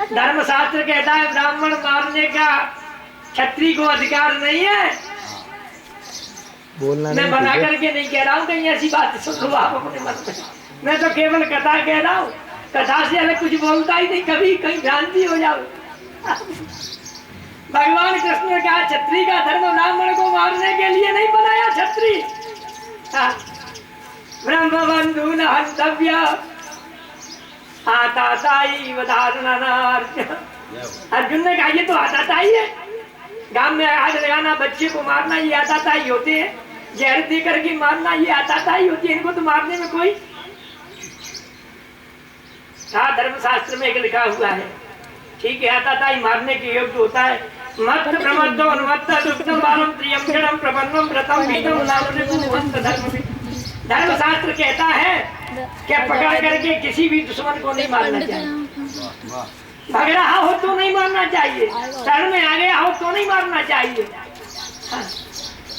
धर्मशास्त्र कहता है ब्राह्मण मारने का क्षत्रिय को अधिकार नहीं है। बोलना मैं बना करके नहीं कह रहा हूँ, कहीं ऐसी बात सुन लो आप अपने मन में। मैं तो केवल कथा कह रहा हूँ, कथा से अलग कुछ बोलता ही नहीं, कभी कहीं भ्रांति हो जाओ। भगवान कृष्ण ने कहा क्षत्रिय का धर्म ब्राह्मण को मारने के लिए नहीं बनाया। क्षत्रिय ब्रह्म बंधु न हंतव्य आताताई अर्जुन ने कहा ये तो आताताई है, गांव में आग लगाना, बच्चे को मारना, ये आताताई होते हैं। जहर दे करके मारना, ये आताताई होती है। इनको तो मारने में कोई धर्मशास्त्र में एक लिखा हुआ है, ठीक है, आताताई मारने के योग्य होता है। मत प्रमत्तो अनुमत्त दुष्टम बालम प्रियम क्षणम प्रपन्नम व्रतम वीतम नामृत धर्म। धर्मशास्त्र कहता है कि पकड़ करके किसी भी दुश्मन को नहीं मारना चाहिए। भग रहा हो तो नहीं मारना चाहिए, शरण में आ गया हो तो नहीं मारना चाहिए।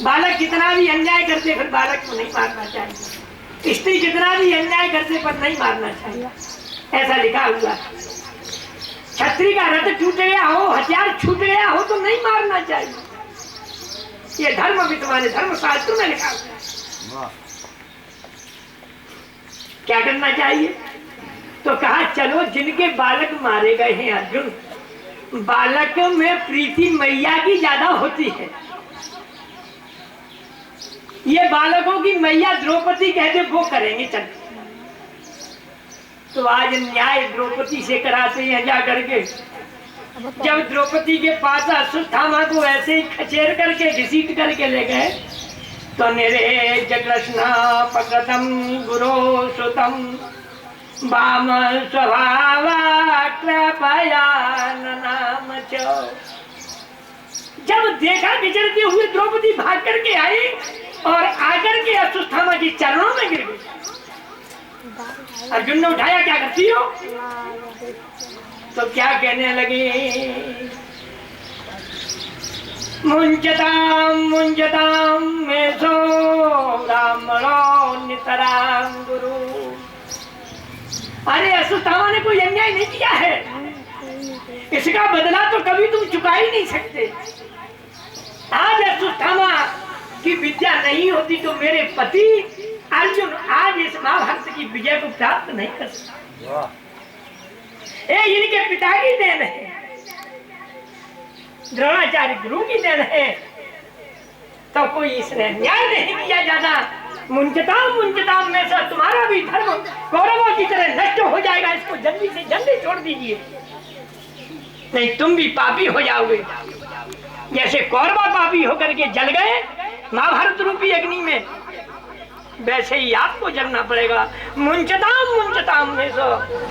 बालक कितना भी अन्याय करते फिर बालक को नहीं मारना चाहिए। स्त्री कितना भी अन्याय करते पर नहीं मारना चाहिए, ऐसा लिखा हुआ है। क्षत्रिय का रथ टूट गया हो, हथियार छूट गया हो तो नहीं मारना चाहिए। ये धर्म विद्वान धर्मशास्त्र में लिखा हुआ है। क्या करना चाहिए? तो कहा चलो जिनके बालक मारे गए हैं अर्जुन, बालक में प्रीति मैया की ज्यादा होती है। ये बालकों की मैया द्रौपदी कहते वो करेंगे। चल तो आज न्याय द्रौपदी से कराते हैं जा करके। जब द्रौपदी के पास अश्वत्थामा को ऐसे ही खचेर करके घसीट करके ले गए तो निरे जकृष्ण पकतम गुरो सुतम वाम स्वभाव नाम। जब देखा विचरते हुए द्रौपदी भाग करके आई और आकर के अश्वत्थामा के चरणों में गिर गई। अर्जुन ने उठाया, क्या करती हो? तो क्या कहने लगे, मुंजताम मुंजताम में सो ब्राह्मणों नितराम गुरु। अरे अश्वत्थामा ने कोई अन्याय नहीं किया है, इसका बदला तो कभी तुम चुका ही नहीं सकते। आज अश्वत्थामा की विद्या नहीं होती तो मेरे पति अर्जुन आज इस महाभारत की विजय को प्राप्त नहीं कर सकता। ये इनके पिता की देन है, द्रोणाचार्य गुरु की देन है, तो कोई इसने न्याय नहीं किया जाता। मुंजताम में से तुम्हारा भी धर्म कौरवों की तरह नष्ट हो जाएगा, इसको जल्दी से जल्दी छोड़ दीजिए, नहीं तुम भी पापी हो जाओगे। जैसे कौरवा पापी होकर के जल गए महाभारत रूपी अग्नि में, वैसे ही आपको जलना पड़ेगा। मुंचताम में सो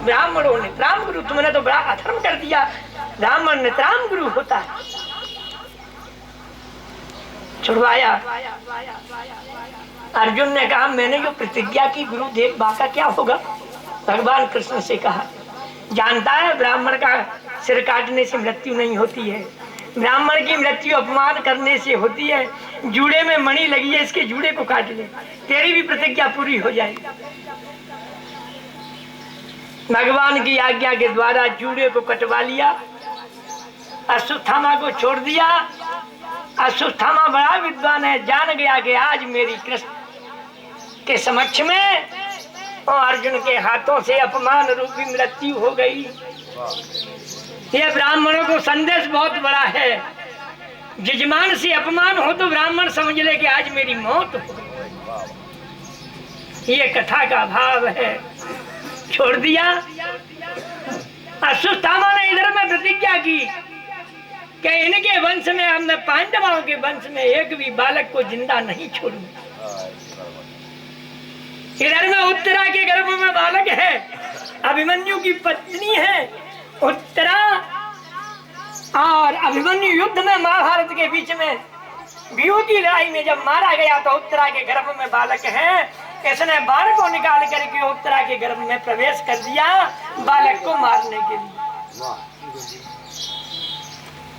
ब्राह्मणों नितराम गुरु। तुमने तो बड़ा अधर्म कर दिया, ब्राह्मण नितराम गुरु होता है। छुड़वाया। अर्जुन ने कहा मैंने जो प्रतिज्ञा की गुरुदेव बाका क्या होगा? भगवान कृष्ण से कहा, जानता है ब्राह्मण का सिर काटने से मृत्यु नहीं होती है, ब्राह्मण की मृत्यु अपमान करने से होती है। जूड़े में मणि लगी है, इसके जूड़े को काट ले, तेरी भी प्रतिज्ञा पूरी हो जाएगी। भगवान की आज्ञा के द्वारा जूड़े को कटवा लिया, अश्वत्थामा को छोड़ दिया। अश्वत्थामा बड़ा विद्वान है, जान गया कि आज मेरी कृष्ण के समक्ष में और अर्जुन के हाथों से अपमान रूपी मृत्यु हो गई। ये ब्राह्मणों को संदेश बहुत बड़ा है। यजमान से अपमान हो तो ब्राह्मण समझ ले कि आज मेरी मौत हो। ये कथा का भाव है। छोड़ दिया। अश्वत्थामा ने इधर में प्रतिज्ञा की कि इनके वंश में, हमने पांडवों के वंश में एक भी बालक को जिंदा नहीं छोड़ूंगा। इधर में उत्तरा के गर्भ में बालक है, अभिमन्यु की पत्नी है उत्तरा, और अभिमन्यु युद्ध में महाभारत के बीच में व्यू की लड़ाई में जब मारा गया तो उत्तरा के गर्भ में बालक है। इसने बाण को निकाल करके उत्तरा के गर्भ में प्रवेश कर दिया बालक को मारने के लिए।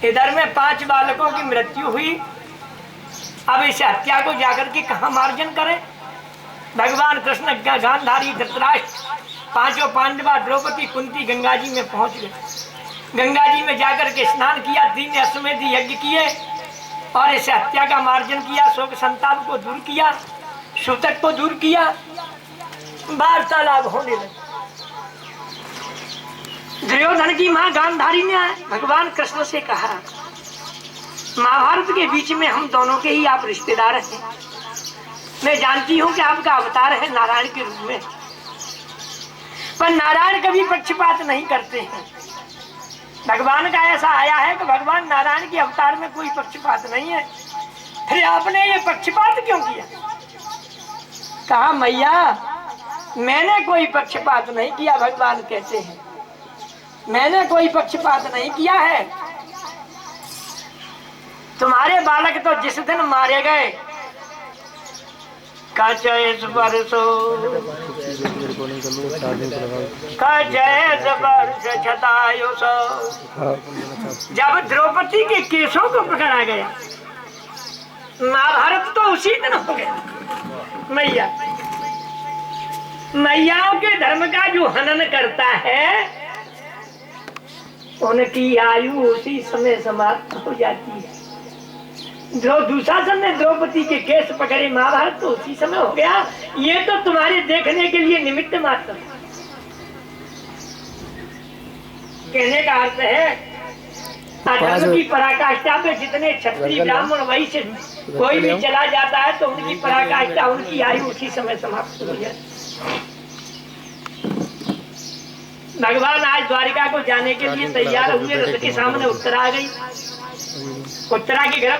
इधर में 5 बालकों की मृत्यु हुई। अब इस हत्या को जाकर के कहाँ मार्जन करें? भगवान कृष्ण गांधारी धृतराष्ट्र 5 पांडवा द्रौपदी कुंती गंगा जी में पहुंच गए। गंगा जी में जाकर के स्नान किया, 3 अश्वमेध यज्ञ किए और इसे हत्या का मार्जन किया, शोक संताप को दूर किया, सूतक को दूर किया, वार्तालाप होने लगी। दुर्योधन की मां गांधारी ने भगवान कृष्ण से कहा, महाभारत के बीच में हम दोनों के ही आप रिश्तेदार हैं। मैं जानती हूं कि आपका अवतार है नारायण के रूप में, पर नारायण कभी पक्षपात नहीं करते हैं। भगवान का ऐसा आया है कि भगवान नारायण के अवतार में कोई पक्षपात नहीं है, फिर आपने ये पक्षपात क्यों किया? कहा, मैया मैंने कोई पक्षपात नहीं किया। भगवान कहते हैं मैंने कोई पक्षपात नहीं किया है। तुम्हारे बालक तो जिस दिन मारे गए, कचेस वर्षो छतायुषो, जब द्रौपदी के केसों को पकड़ा गया, महाभारत तो उसी दिन हो गया। मैयाओं के धर्म का जो हनन करता है, उनकी आयु उसी समय समाप्त हो जाती है। जो दुशासन ने द्रौपदी के केस पकड़े, महाभारत तो उसी समय हो गया। ये तो तुम्हारे देखने के लिए निमित्त मात्र। कहने का अर्थ है, अधर्म की पराकाष्ठा पे जितने क्षत्रिय ब्राह्मण वैश्य कोई भी चला जाता है तो उनकी पराकाष्ठा, उनकी आयु उसी समय समाप्त हो जाती है। भगवान आज द्वारिका को जाने के लिए तैयार हुए, रथ के सामने उत्तरा आ गई। उत्तरा के घर